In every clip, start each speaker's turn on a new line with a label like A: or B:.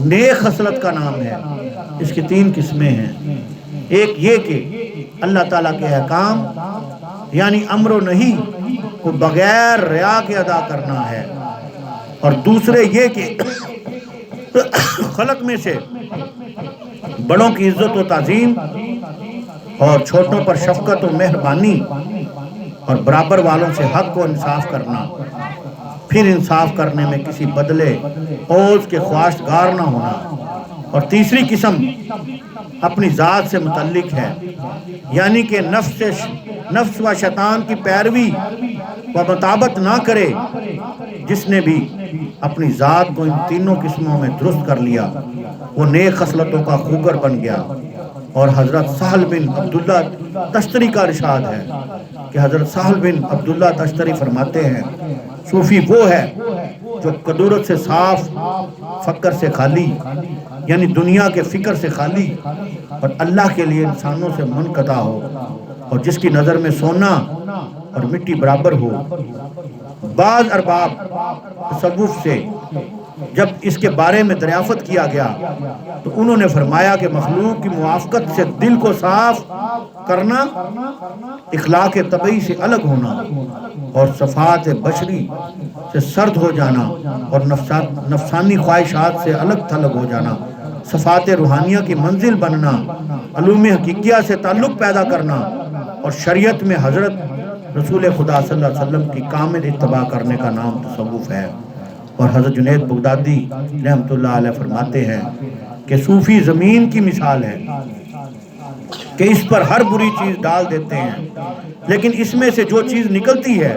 A: نیک خصلت کا نام ہے۔ اس کی 3 قسمیں ہیں۔ ایک یہ کہ اللہ تعالیٰ کے احکام یعنی امر و نہی کو بغیر ریا کے ادا کرنا ہے، اور دوسرے یہ کہ خلق میں سے بڑوں کی عزت و تعظیم اور چھوٹوں پر شفقت و مہربانی اور برابر والوں سے حق و انصاف کرنا، پھر انصاف کرنے میں کسی بدلے عوض کے خواہشگار نہ ہونا۔ اور تیسری قسم اپنی ذات سے متعلق ہے، یعنی کہ نفس و شیطان کی پیروی و مطابقت نہ کرے۔ جس نے بھی اپنی ذات کو ان تینوں قسموں میں درست کر لیا وہ نیک خصلتوں کا خوگر بن گیا۔ اور حضرت سہل بن عبداللہ تشتری کا ارشاد ہے کہ حضرت سہل بن عبداللہ تشتری فرماتے ہیں، صوفی وہ ہے جو قدورت سے صاف، فکر سے خالی یعنی دنیا کے فکر سے خالی اور اللہ کے لیے انسانوں سے منقطع ہو، اور جس کی نظر میں سونا اور مٹی برابر ہو۔ بعض ارباب تصوف سے جب اس کے بارے میں دریافت کیا گیا تو انہوں نے فرمایا کہ مخلوق کی موافقت سے دل کو صاف کرنا، اخلاق طبعی سے الگ ہونا اور صفات بشری سے سرد ہو جانا اور نفسانی خواہشات سے الگ تھلگ ہو جانا، صفات روحانیہ کی منزل بننا، علوم حقیقیہ سے تعلق پیدا کرنا، اور شریعت میں حضرت رسول خدا صلی اللہ علیہ وسلم کی کامل اتباع کرنے کا نام تصوف ہے۔ اور حضرت جنید بغدادی رحمۃ اللہ علیہ فرماتے ہیں کہ صوفی زمین کی مثال ہے کہ اس پر ہر بری چیز ڈال دیتے ہیں، لیکن اس میں سے جو چیز نکلتی ہے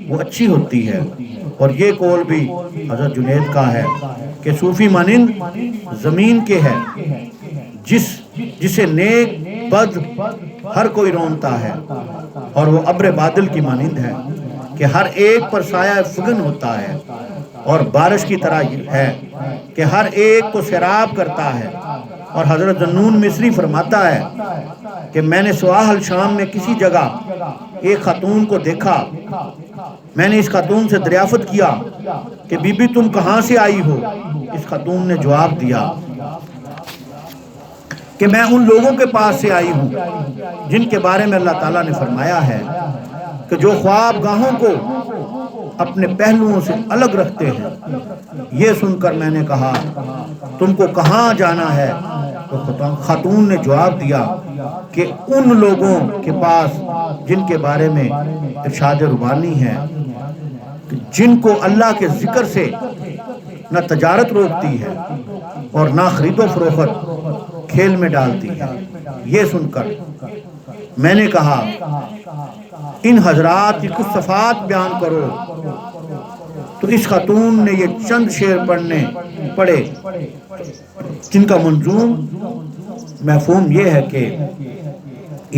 A: وہ اچھی ہوتی ہے۔ اور یہ قول بھی حضرت جنید کا ہے کہ صوفی مانند زمین کے ہے جسے نیک بد ہر کوئی رونتا ہے، اور وہ ابر بادل کی مانند ہے کہ ہر ایک پر سایہ فگن ہوتا ہے، اور بارش کی طرح ہے کہ ہر ایک کو سیراب کرتا ہے۔ اور حضرت ذنون مصری فرماتا ہے کہ میں نے سواحل شام میں کسی جگہ ایک خاتون کو دیکھا، میں نے اس خاتون سے دریافت کیا کہ بی بی تم کہاں سے آئی ہو؟ اس خاتون نے جواب دیا کہ میں ان لوگوں کے پاس سے آئی ہوں جن کے بارے میں اللہ تعالیٰ نے فرمایا ہے کہ جو خواب گاہوں کو اپنے پہلوؤں سے الگ رکھتے ہیں۔ یہ سن کر میں نے کہا تم کو کہاں جانا ہے؟ تو خاتون نے جواب دیا کہ ان لوگوں کے پاس جن کے بارے میں ارشاد ربانی ہے جن کو اللہ کے ذکر سے نہ تجارت روکتی ہے اور نہ خرید و فروخت کھیل میں ڈالتی ہے۔ یہ سن کر میں نے کہا ان حضرات کی کچھ صفات بیان کرو، تو اس خاتون نے یہ چند شعر پڑھے جن کا منظوم مفہوم یہ ہے کہ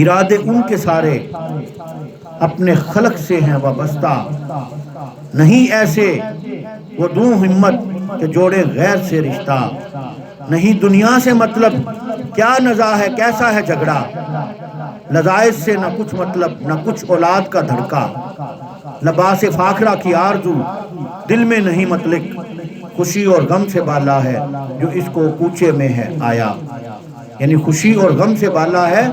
A: ارادے ان کے سارے اپنے خلق سے ہیں وابستہ، نہیں ایسے وہ دوں ہمت کہ جوڑے غیر سے رشتہ، نہیں دنیا سے مطلب کیا نزاع ہے کیسا ہے جھگڑا، لذائذ سے نہ کچھ مطلب نہ کچھ اولاد کا دھڑکا، لباس فاخرہ کی آرزو دل میں نہیں مطلق، خوشی اور غم سے بالا ہے جو اس کو کوچے میں ہے آیا، یعنی خوشی اور غم سے بالا ہے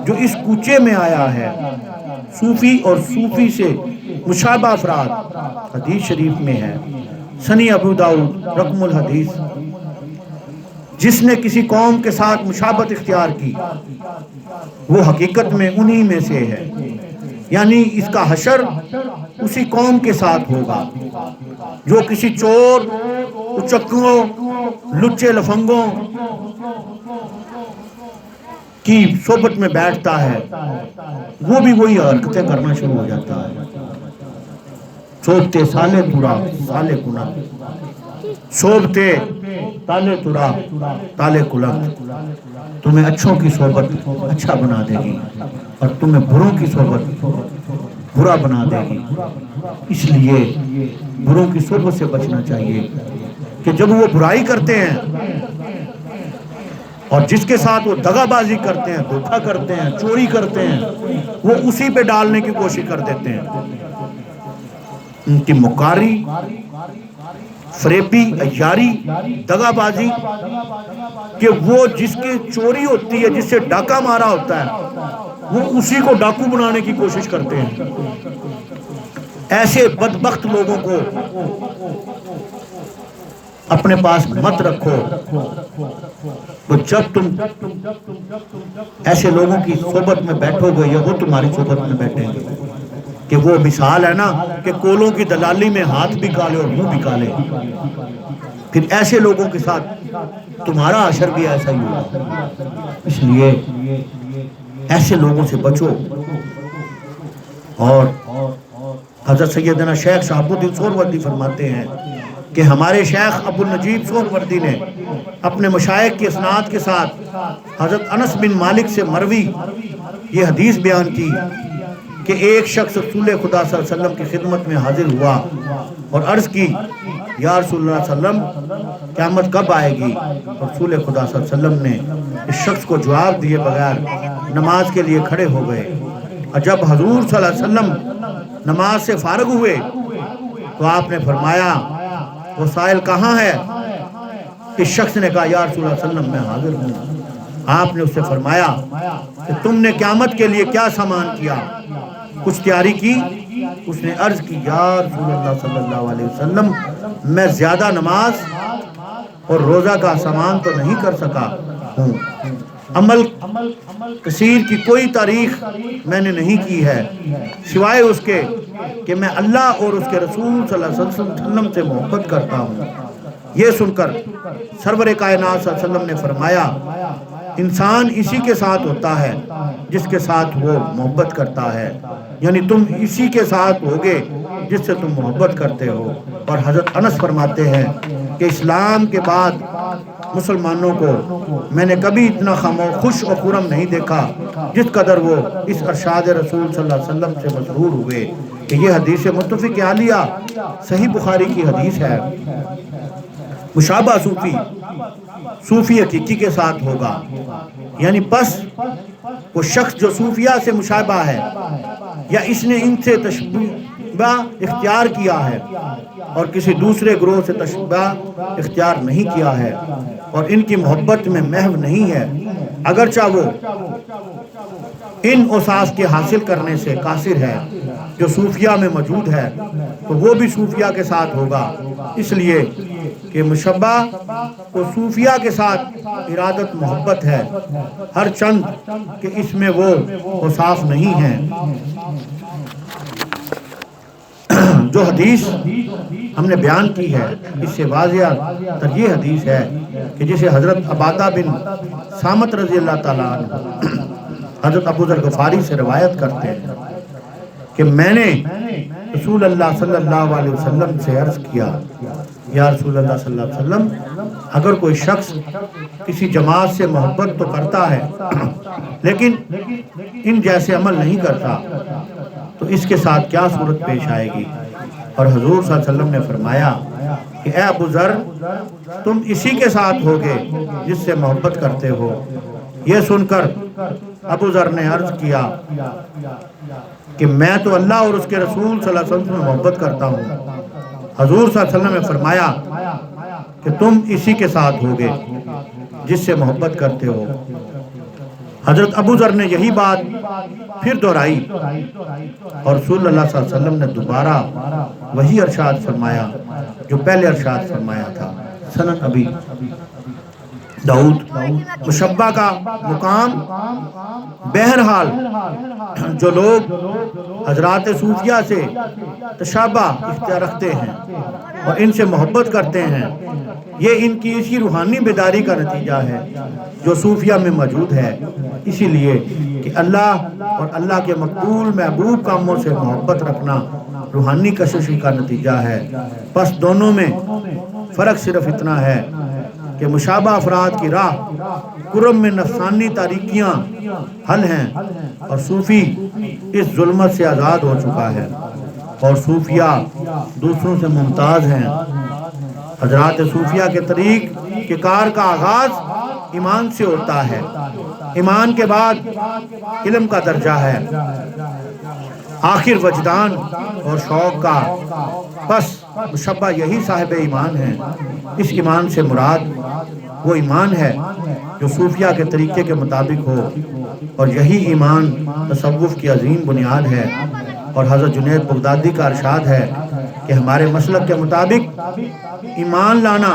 A: جو اس کوچے میں آیا ہے۔ صوفی اور صوفی سے مشابہ افراد حدیث شریف میں ہے، سنی ابو داؤد رقم الحدیث، جس نے کسی قوم کے ساتھ مشابہت اختیار کی وہ حقیقت میں انہی میں سے ہے، یعنی اس کا حشر اسی قوم کے ساتھ ہوگا جو کسی چور، اچکوں، لچے لفنگوں کی صحبت میں بیٹھتا ہے، وہ بھی وہی حرکتیں کرنا شروع ہو جاتا ہے۔ صحبتے سالے ترا سالے کنت، صحبتے تالے ترا تالے کلت، تمہیں اچھوں کی صحبت اچھا بنا دے گی اور تمہیں بروں کی صحبت برا بنا دے گی۔ اس لیے بروں کی صحبت سے بچنا چاہیے کہ جب وہ برائی کرتے ہیں اور جس کے ساتھ وہ دغا بازی کرتے ہیں، دھوکہ کرتے ہیں، چوری کرتے ہیں، وہ اسی پہ ڈالنے کی کوشش کر دیتے ہیں۔ ان کی مکاری فریبی، عیاری، دغا بازی، کہ وہ جس کی چوری ہوتی ہے، جس سے ڈاکہ مارا ہوتا ہے، وہ اسی کو ڈاکو بنانے کی کوشش کرتے ہیں۔ ایسے بدبخت لوگوں کو اپنے پاس مت رکھو۔ تو جب تم ایسے لوگوں کی صحبت میں بیٹھو گے یا وہ تمہاری صحبت میں بیٹھیں گے، کہ وہ مثال ہے نا کہ کولوں کی دلالی میں ہاتھ بھی کالے اور منہ بھی کالے، پھر ایسے لوگوں کے ساتھ تمہارا حشر بھی ایسا ہی ہوگا۔ اس لیے ایسے لوگوں سے بچو۔ اور حضرت سیدنا شیخ شہاب الدین سہروردی فرماتے ہیں کہ ہمارے شیخ ابو النجیب سہروردی نے اپنے مشائخ کی اسناد کے ساتھ حضرت انس بن مالک سے مروی یہ حدیث بیان کی کہ ایک شخص رسول خدا صلی اللہ علیہ وسلم کی خدمت میں حاضر ہوا اور عرض کی، یا رسول اللہ صلی اللہ علیہ وسلم قیامت کب آئے گی؟ رسول خدا صلی اللہ علیہ وسلم نے اس شخص کو جواب دیے بغیر نماز کے لیے کھڑے ہو گئے، اور جب حضور صلی اللہ علیہ وسلم نماز سے فارغ ہوئے تو آپ نے فرمایا وہ سائل کہاں ہے؟ اس شخص نے کہا یا رسول اللہ صلی اللہ علیہ وسلم میں حاضر ہوں۔ آپ نے اس سے فرمایا کہ تم نے قیامت کے لیے کیا سامان کیا؟ کچھ تیاری کی؟ اس نے عرض کی یا رسول اللہ صلی اللہ علیہ وسلم میں زیادہ نماز اور روزہ کا سامان تو نہیں کر سکا ہوں، عمل کثیر کی کوئی تاریخ میں نے نہیں کی ہے سوائے اس کے کہ میں اللہ اور اس کے رسول صلی اللہ علیہ وسلم سے محبت کرتا ہوں۔ یہ سن کر سرور کائنات صلی اللہ علیہ وسلم نے فرمایا انسان اسی کے ساتھ ہوتا ہے جس کے ساتھ وہ محبت کرتا ہے، یعنی تم اسی کے ساتھ ہوگے جس سے تم محبت کرتے ہو۔ اور حضرت انس فرماتے ہیں کہ اسلام کے بعد مسلمانوں کو میں نے کبھی اتنا خوش و خرم نہیں دیکھا جس قدر وہ اس ارشاد رسول صلی اللہ علیہ وسلم سے مسرور ہوئے کہ یہ حدیث متفق علیہ صحیح بخاری کی حدیث ہے۔ مشابہ صوفی حقیقی کے ساتھ ہوگا، یعنی بس وہ شخص جو صوفیہ سے مشابہ ہے یا اس نے ان سے تشبیہ اختیار کیا ہے اور کسی دوسرے گروہ سے تشبیہ اختیار نہیں کیا ہے اور ان کی محبت میں محو نہیں ہے، اگرچہ وہ ان اوصاف کے حاصل کرنے سے قاصر ہے جو صوفیہ میں موجود ہے، تو وہ بھی صوفیہ کے ساتھ ہوگا، اس لیے کہ مشبہ کو صوفیہ کے ساتھ ارادت محبت ہے، ہر چند کہ اس میں وہ اوصاف نہیں ہیں۔ جو حدیث ہم نے بیان کی ہے اس سے واضح تر یہ حدیث ہے کہ جسے حضرت عبادہ بن صامت رضی اللہ تعالیٰ عنہ حضرت ابو ذر غفاری سے روایت کرتے ہیں کہ میں نے رسول اللہ صلی اللہ علیہ وسلم سے عرض کیا یا رسول اللہ صلی اللہ علیہ وسلم اگر کوئی شخص کسی جماعت سے محبت تو کرتا ہے لیکن ان جیسے عمل نہیں کرتا تو اس کے ساتھ کیا صورت پیش آئے گی؟ اور حضور صلی اللہ علیہ وسلم نے فرمایا کہ اے ابو ذر تم اسی کے ساتھ ہوگے جس سے محبت کرتے ہو۔ یہ سن کر ابو ذر نے عرض کیا کہ میں تو اللہ اور اس کے رسول صلی اللہ علیہ وسلم سے محبت کرتا ہوں۔ حضور صلی اللہ علیہ وسلم نے فرمایا کہ تم اسی کے ساتھ ہوگے جس سے محبت کرتے ہو۔ حضرت ابو ذر نے یہی بات پھر دہرائی اور رسول اللہ صلی اللہ علیہ وسلم نے دوبارہ وہی ارشاد فرمایا جو پہلے ارشاد فرمایا تھا۔ سنن ابی داؤد۔ مشبہ کا مقام بہرحال جو لوگ حضرات صوفیہ سے تشابہ اختیار رکھتے ہیں اور ان سے محبت کرتے ہیں، یہ ان کی اسی روحانی بیداری کا نتیجہ ہے جو صوفیہ میں موجود ہے، اسی لیے کہ اللہ اور اللہ کے مقبول محبوب کاموں سے محبت رکھنا روحانی کشش کا نتیجہ ہے۔ بس دونوں میں فرق صرف اتنا ہے کہ مشابہ افراد کی راہ کرم میں نفسانی تاریکیاں حل ہیں اور صوفی اس ظلمت سے آزاد ہو چکا ہے اور صوفیہ دوسروں سے ممتاز ہیں۔ حضرات صوفیہ کے طریق کے کار کا آغاز ایمان سے ہوتا ہے، ایمان کے بعد علم کا درجہ ہے، آخر وجدان اور شوق کا، پس مشبہ یہی صاحب ایمان ہیں۔ اس ایمان سے مراد وہ ایمان ہے جو صوفیہ کے طریقے کے مطابق ہو، اور یہی ایمان تصوف کی عظیم بنیاد ہے۔ اور حضرت جنید بغدادی کا ارشاد ہے کہ ہمارے مسلک کے مطابق ایمان لانا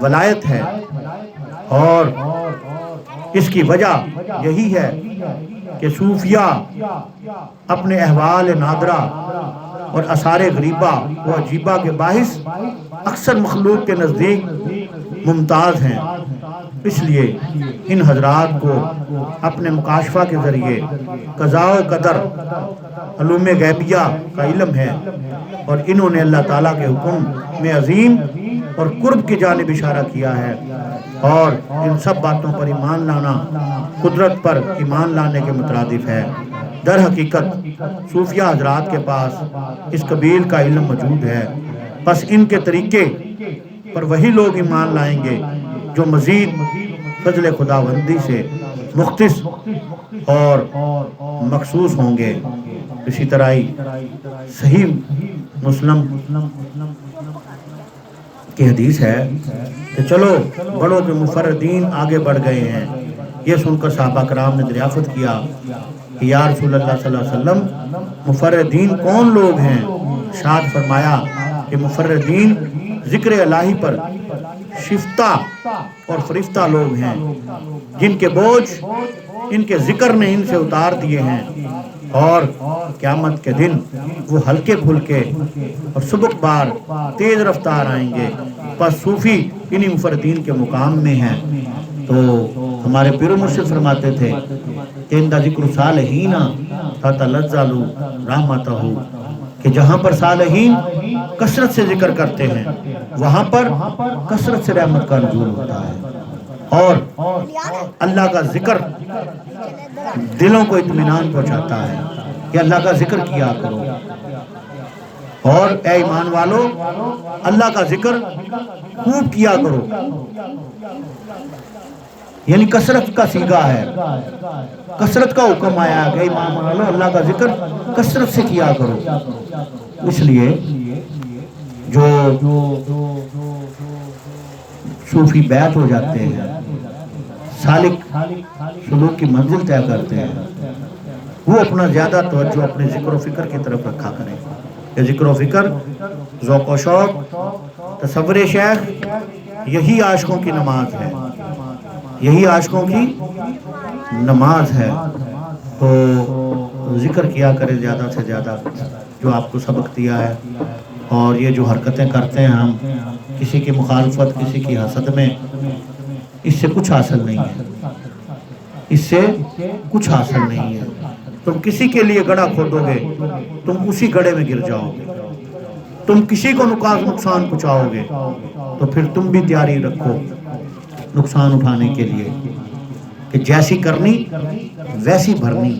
A: ولایت ہے، اور اس کی وجہ یہی ہے کہ صوفیہ اپنے احوال نادرہ اور آثار غریبہ و عجیبہ کے باعث اکثر مخلوق کے نزدیک ممتاز ہیں۔ اس لیے ان حضرات کو اپنے مکاشفہ کے ذریعے قضاء و قدر، علوم غیبیہ کا علم ہے، اور انہوں نے اللہ تعالیٰ کے حکم میں عظیم اور قرب کی جانب اشارہ کیا ہے، اور ان سب باتوں پر ایمان لانا قدرت پر ایمان لانے کے مترادف ہے۔ در حقیقت صوفیہ حضرات کے پاس اس قبیل کا علم موجود ہے، بس ان کے طریقے پر وہی لوگ ایمان لائیں گے جو مزید فضل خداوندی سے مختص اور مخصوص ہوں گے۔ اسی طرح ہی صحیح مسلم کی حدیث ہے کہ چلو بڑوں کے مفردین آگے بڑھ گئے ہیں۔ یہ سن کر صحابہ کرام نے دریافت کیا کہ یا رسول اللہ صلی اللہ علیہ وسلم مفردین کون لوگ ہیں؟ ارشاد فرمایا کہ مفردین ذکر الہی پر شفتہ اور فرفتہ لوگ ہیں، جن کے بوجھ ان کے ذکر نے ان سے اتار دیے ہیں، اور قیامت کے دن وہ ہلکے پھلکے اور سبک بار تیز رفتار آئیں گے۔ پس صوفی انہی مفردین کے مقام میں ہیں۔ تو ہمارے پیر و مرشد فرماتے تھے کہ اندہ ذکر صالحین تتلذذ رحمتہ، کہ جہاں پر صالحین کثرت سے ذکر کرتے ہیں وہاں پر کثرت سے رحمت کا نزول ہوتا ہے، اور اللہ کا ذکر دلوں کو اطمینان پہنچاتا ہے کہ اللہ کا ذکر کیا کرو۔ اور اے ایمان والو، اللہ کا ذکر خوب کیا کرو، یعنی کثرت کا صیغہ ہے، کثرت کا حکم آیا ہے کہ ایمان والو اللہ کا ذکر کثرت سے کیا کرو۔ اس لیے جو صوفی بیعت ہو جاتے ہیں، سالک سلوک کی منزل طے کرتے ہیں، وہ اپنا زیادہ توجہ اپنے ذکر و فکر کی طرف رکھا کریں۔ یہ ذکر و فکر، ذوق و شوق، تصور شیخ، یہی عاشقوں کی نماز ہے، یہی عاشقوں کی نماز ہے۔ تو ذکر کیا کریں زیادہ سے زیادہ جو آپ کو سبق دیا ہے، اور یہ جو حرکتیں کرتے ہیں ہم کسی کی مخالفت، کسی کی حسد میں، اس سے کچھ حاصل نہیں ہے، اس سے کچھ حاصل نہیں ہے۔ تم کسی کے لیے گڑھا کھودو گے تم اسی گڑھے میں گر جاؤ گے، تم کسی کو نقصان پہنچاؤ گے تو پھر تم بھی تیاری رکھو نقصان اٹھانے کے لیے، کہ جیسی کرنی ویسی بھرنی،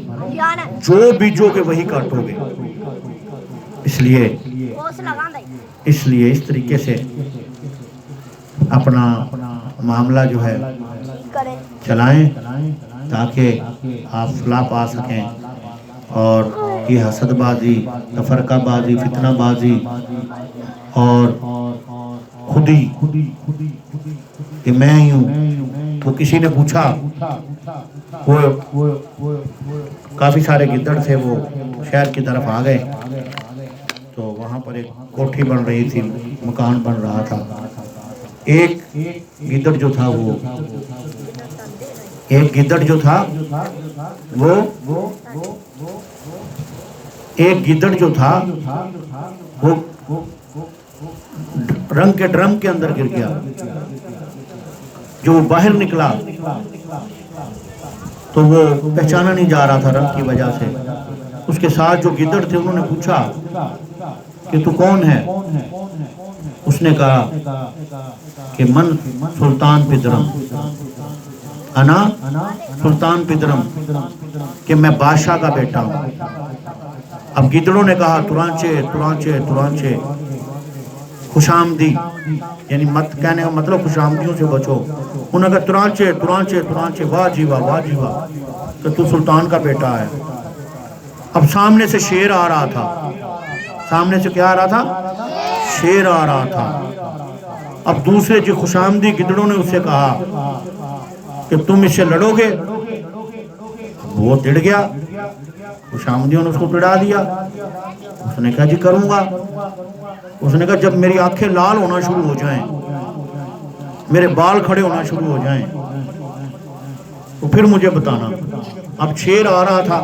A: جو بیجو گے وہی کاٹو گے۔ اس لیے اس طریقے سے اپنا معاملہ جو ہے چلائیں تاکہ آپ فلاح پا سکیں، اور یہ حسد بازی، تفرقہ بازی، فتنہ بازی اور خودی کہ میں ہی ہوں۔ تو کسی نے پوچھا، وہ کافی سارے گدڑ تھے، وہ شہر کی طرف آ گئے، تو وہاں پر ایک کوٹھی بن رہی تھی، مکان بن رہا تھا۔ ایک گدڑ جو تھا وہ رنگ کے ڈرم کے اندر گر گیا۔ جو باہر نکلا تو وہ پہچانا نہیں جا رہا تھا رنگ کی وجہ سے۔ اس کے ساتھ جو گدڑ تھے انہوں نے پوچھا کہ تو کون ہے؟ اس نے کہا کہ من سلطان پدرم، انا سلطان پدرم، کہ میں بادشاہ کا بیٹا ہوں۔ اب گدڑوں نے کہا ترانچے خوش آمدی، یعنی کہنے کا مطلب خوش آمدیوں سے بچو۔ انہوں نے کہا ترانچے، واہ جی واہ کہ تو سلطان کا بیٹا ہے۔ اب سامنے سے شیر آ رہا تھا، سامنے سے کیا آ رہا تھا؟ شیر آ رہا تھا۔ اب دوسرے جو خوشامدی گدڑوں نے اس سے کہا کہ تم اس سے لڑو گے؟ وہ ٹڑ گیا، خوشامدیوں نے اس کو پڑا دیا۔ اس نے کہا جی کروں گا۔ اس نے کہا جب میری آنکھیں لال ہونا شروع ہو جائیں، میرے بال کھڑے ہونا شروع ہو جائیں تو پھر مجھے بتانا۔ اب شیر آ رہا تھا،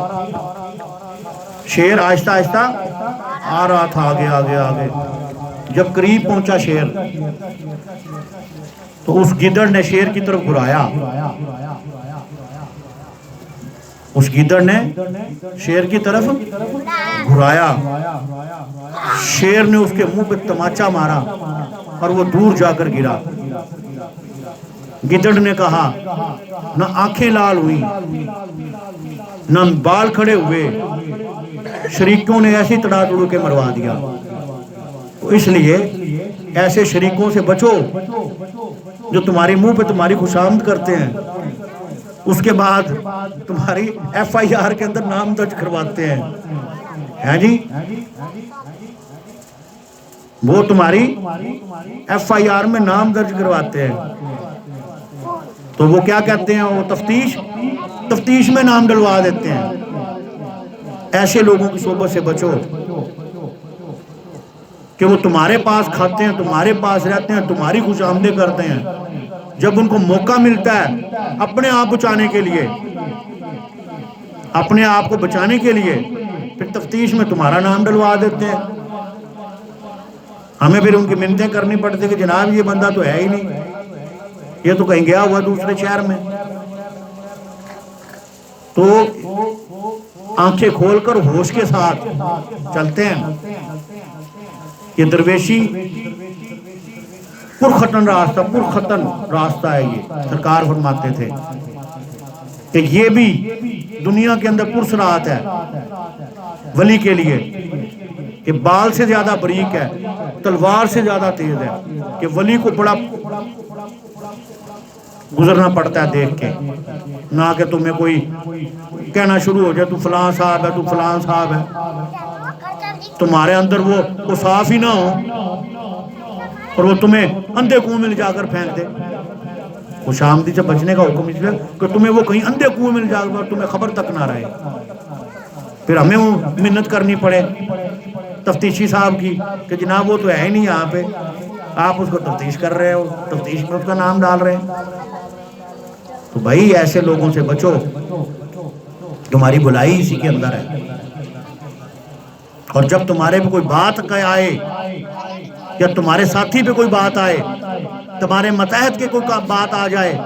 A: شیر آہستہ آہستہ آ رہا تھا، آگے آگے آگے۔ جب قریب پہنچا شیر تو اس گدڑ نے شیر کی طرف گھرایا، اس گدڑ نے شیر کی طرف گھرایا۔ شیر نے اس کے منہ پہ تماچا مارا اور وہ دور جا کر گرا۔ گدڑ نے کہا نہ آنکھیں لال ہوئی نہ بال کھڑے ہوئے، شریکوں نے ایسی تڑا تڑو کے مروا دیا۔ اس لیے ایسے شریکوں سے بچو جو تمہاری منہ پہ تمہاری خوشامد کرتے ہیں، اس کے بعد تمہاری ایف آئی آر کے اندر نام درج کرواتے ہیں جی، وہ تمہاری ایف آئی آر میں نام درج کرواتے ہیں۔ تو وہ کیا کہتے ہیں، وہ تفتیش میں نام ڈلوا دیتے ہیں۔ ایسے لوگوں کی صحبت سے بچو کہ وہ تمہارے پاس کھاتے ہیں، تمہارے پاس رہتے ہیں، تمہاری خوش آمدیں کرتے ہیں، جب ان کو موقع ملتا ہے اپنے آپ بچانے کے لیے، اپنے آپ کو بچانے کے لیے، پھر تفتیش میں تمہارا نام ڈلوا دیتے ہیں۔ ہمیں پھر ان کی منتیں کرنی پڑتی کہ جناب یہ بندہ تو ہے ہی نہیں، یہ تو کہیں گیا ہوا دوسرے شہر میں۔ تو آنکھیں کھول کر ہوش کے ساتھ چلتے ہیں۔ یہ درویشی پرختن راستہ ہے، یہ سرکار فرماتے تھے کہ یہ بھی دنیا کے اندر پرسرات ہے ولی کے لیے، کہ بال سے زیادہ بریک ہے، تلوار سے زیادہ تیز ہے، کہ ولی کو بڑا گزرنا پڑتا ہے دیکھ کے، نہ کہ تمہیں کوئی کہنا شروع ہو جائے تو فلاں صاحب ہے، تو فلاں صاحب ہے، تمہارے اندر وہ صاف ہی نہ ہو اور وہ تمہیں اندھے کنویں میں جا کر پھینک دے۔ خوش آمدی سے بچنے کا حکم اس لیے کہ تمہیں وہ کہیں اندھے کنویں میں جا کر تمہیں خبر تک نہ رہے، پھر ہمیں وہ منت کرنی پڑے تفتیشی صاحب کی کہ جناب وہ تو ہے ہی نہیں یہاں پہ، آپ اس کو تفتیش کر رہے ہو، تفتیش میں اس کا نام ڈال رہے ہیں۔ تو بھائی ایسے لوگوں سے بچو، تمہاری بلائی اسی کے اندر ہے۔ اور جب تمہارے پہ کوئی بات آئے یا تمہارے ساتھی پہ کوئی بات آئے، تمہارے متحد کے کوئی بات آ جائے،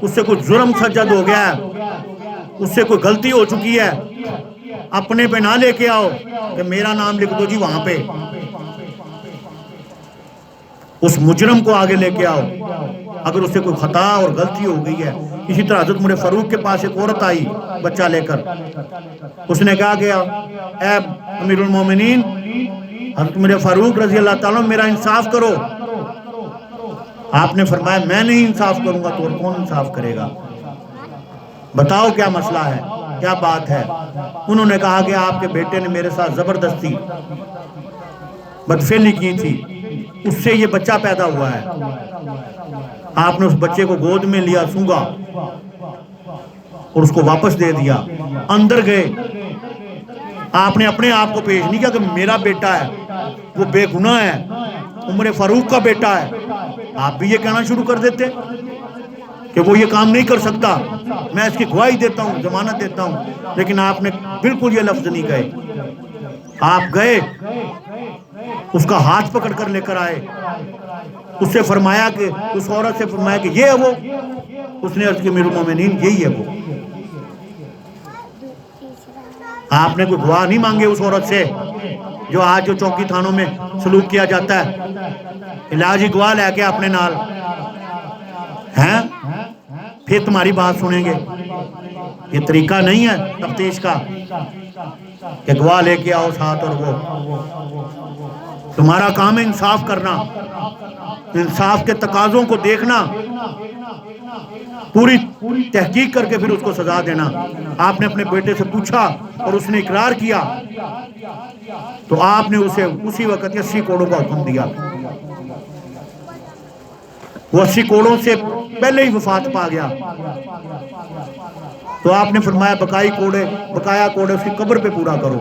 A: اس سے کوئی جرم سجد ہو گیا ہے، اس سے کوئی غلطی ہو چکی ہے، اپنے پہ نہ لے کے آؤ کہ میرا نام لکھ دو جی وہاں پہ، اس مجرم کو آگے لے کے آؤ اگر اس سے کوئی خطا اور غلطی ہو گئی ہے۔ اسی طرح حضرت عمر فاروق کے پاس ایک عورت آئی بچہ لے کر، اس نے کہا کہ اے امیر المومنین حضرت عمر فاروق رضی اللہ تعالیٰ میرا انصاف کرو۔ آپ نے فرمایا میں نہیں انصاف کروں گا تو اور کون انصاف کرے گا، بتاؤ کیا مسئلہ ہے، کیا بات ہے۔ انہوں نے کہا کہ آپ کے بیٹے نے میرے ساتھ زبردستی بدفعلی کی تھی، اس سے یہ بچہ پیدا ہوا ہے۔ آپ نے اس بچے کو گود میں لیا، سونگا اور اس کو واپس دے دیا۔ اندر گئے، آپ نے اپنے آپ کو پیش نہیں کیا کہ میرا بیٹا ہے، وہ بے گناہ ہے، عمر فاروق کا بیٹا ہے۔ آپ بھی یہ کہنا شروع کر دیتے کہ وہ یہ کام نہیں کر سکتا، میں اس کی گواہی دیتا ہوں، ضمانت دیتا ہوں، لیکن آپ نے بالکل یہ لفظ نہیں کہے۔ آپ گئے، اس کا ہاتھ پکڑ کر لے کر آئے، اس سے فرمایا کہ اس عورت سے فرمایا کہ یہ ہے وہ، اس نے عرض کی امیر المومنین یہی ہے وہ۔ آپ نے کوئی گواہ نہیں مانگے اس عورت سے جو آج جو چوکی تھانوں میں سلوک کیا جاتا ہے، علاجی گواہ لے کے اپنے نال ہیں، پھر تمہاری بات سنیں گے۔ یہ طریقہ نہیں ہے تفتیش کا کہ گواہ لے کے آؤ ساتھ، اور وہ تمہارا کام ہے انصاف کرنا، انصاف کے تقاضوں کو دیکھنا، پوری تحقیق کر کے پھر اس کو سزا دینا. آپ نے اپنے بیٹے سے پوچھا اور اس نے اقرار کیا تو آپ نے اسے اسی وقت 80 کوڑوں کا حکم دیا. وہ 80 کوڑوں سے پہلے ہی وفات پا گیا. تو آپ نے فرمایا بقایا کوڑے اس کی قبر پہ پورا کرو.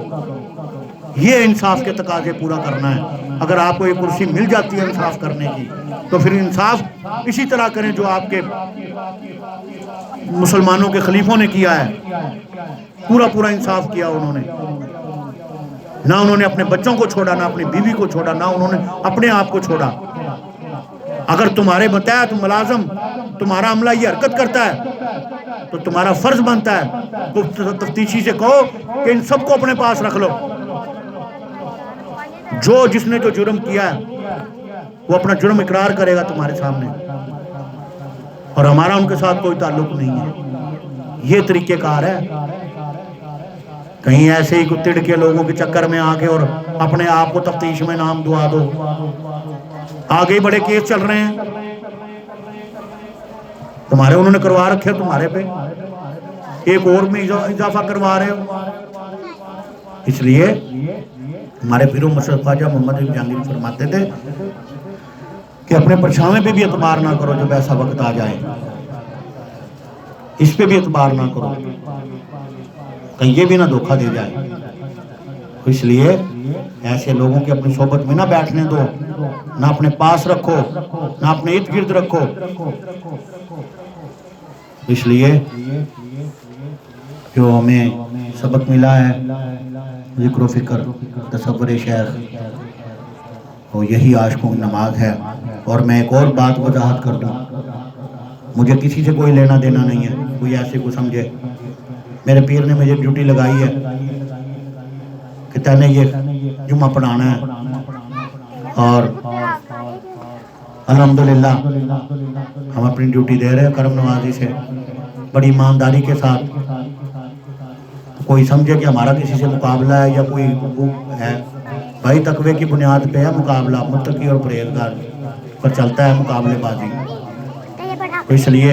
A: یہ انصاف کے تقاضے پورا کرنا ہے. اگر آپ کو یہ کرسی مل جاتی ہے انصاف کرنے کی تو پھر انصاف اسی طرح کریں جو آپ کے مسلمانوں کے خلیفوں نے کیا ہے. پورا انصاف کیا انہوں نے. نہ انہوں نے اپنے بچوں کو چھوڑا، نہ اپنی بیوی کو چھوڑا، نہ انہوں نے اپنے آپ کو چھوڑا. اگر تمہارے متحد ملازم تمہارا عملہ یہ حرکت کرتا ہے تو تمہارا فرض بنتا ہے تو تفتیشی سے کہو کہ ان سب کو اپنے پاس رکھ لو. جس نے جو جرم کیا ہے وہ اپنا جرم اقرار کرے گا تمہارے سامنے، اور ہمارا ان کے ساتھ کوئی تعلق نہیں ہے. یہ طریقہ کار ہے. کہیں ایسے ہی کتڑ کے لوگوں کے چکر میں آ کے اور اپنے آپ کو تفتیش میں نام دعا دو. آگے ہی بڑے کیس چل رہے ہیں تمہارے، انہوں نے کروا رکھے تمہارے پہ، ایک اور میں اضافہ کروا رہے ہو. اس لیے ہمارے پیر و مرشد خواجہ محمد علی جہانگیر فرماتے تھے کہ اپنے پرچھاویں پہ بھی اعتبار نہ کرو جب ایسا وقت آ جائے. اس پہ بھی اعتبار نہ کرو کہیں یہ بھی نہ دھوکہ دے جائے. اس لیے ایسے لوگوں کی اپنی صحبت میں نہ بیٹھنے دو، نہ اپنے پاس رکھو، نہ اپنے ارد گرد رکھو. اس لیے جو ہمیں سبق ملا ہے ذکر و فکر تصور شیخ، وہ یہی عاشقوں کی نماز ہے. اور میں ایک اور بات وضاحت کر دوں، مجھے کسی سے کوئی لینا دینا نہیں ہے. کوئی ایسے کو سمجھے میرے پیر نے مجھے ڈیوٹی لگائی ہے کہ تے نے یہ جمعہ پڑھانا ہے، اور الحمدللہ ہم اپنی ڈیوٹی دے رہے ہیں کرم نوازی سے، بڑی ایمانداری کے ساتھ. کوئی سمجھے کہ ہمارا کسی سے مقابلہ ہے یا کوئی ہے، بھائی تقوی کی بنیاد پہ ہے مقابلہ، متقی اور پرہیزگار پر چلتا ہے مقابلے بازی. اس لیے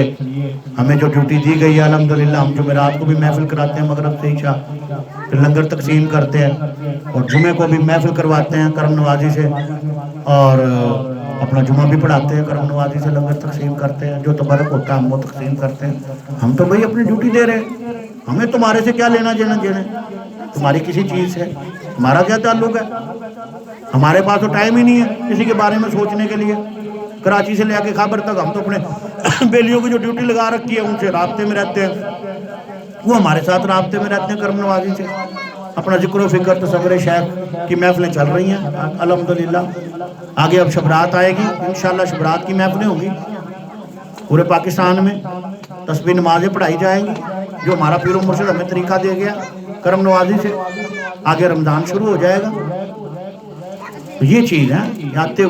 A: ہمیں جو ڈیوٹی دی گئی ہے الحمدللہ، ہم جمعرات کو بھی محفل کراتے ہیں مغرب سے عشاء، پھر لنگر تقسیم کرتے ہیں، اور جمعے کو بھی محفل کرواتے ہیں کرم نوازی سے، اور اپنا جمعہ بھی پڑھاتے ہیں کرم نوازی سے، لنگر تقسیم کرتے ہیں. جو تبرک ہوتا ہے ہم وہ تقسیم کرتے ہیں. ہم تو بھائی اپنی ڈیوٹی دے رہے ہیں، ہمیں تمہارے سے کیا لینا دینا تمہاری کسی چیز سے ہمارا کیا تعلق ہے. ہمارے پاس تو ٹائم ہی نہیں ہے کسی کے بارے میں سوچنے کے لیے. کراچی سے لے کے خیبر تک ہم تو اپنے بیلیوں کی جو ڈیوٹی لگا رکھی ہے ان سے رابطے میں رہتے ہیں، وہ ہمارے ساتھ رابطے میں رہتے ہیں کرم نوازی سے. اپنا ذکر و فکر تصور شیخ کی محفلیں چل رہی ہیں الحمدللہ. آگے اب شبرات آئے گی انشاءاللہ، شبرات کی محفلیں ہوں گی پورے پاکستان میں. تسبیح نمازیں پڑھائی جائیں گی جو ہمارا پیر و مرشد ہمیں طریقہ دے گیا کرم نوازی سے. آگے رمضان شروع ہو جائے گا. یہ چیز ہے آتے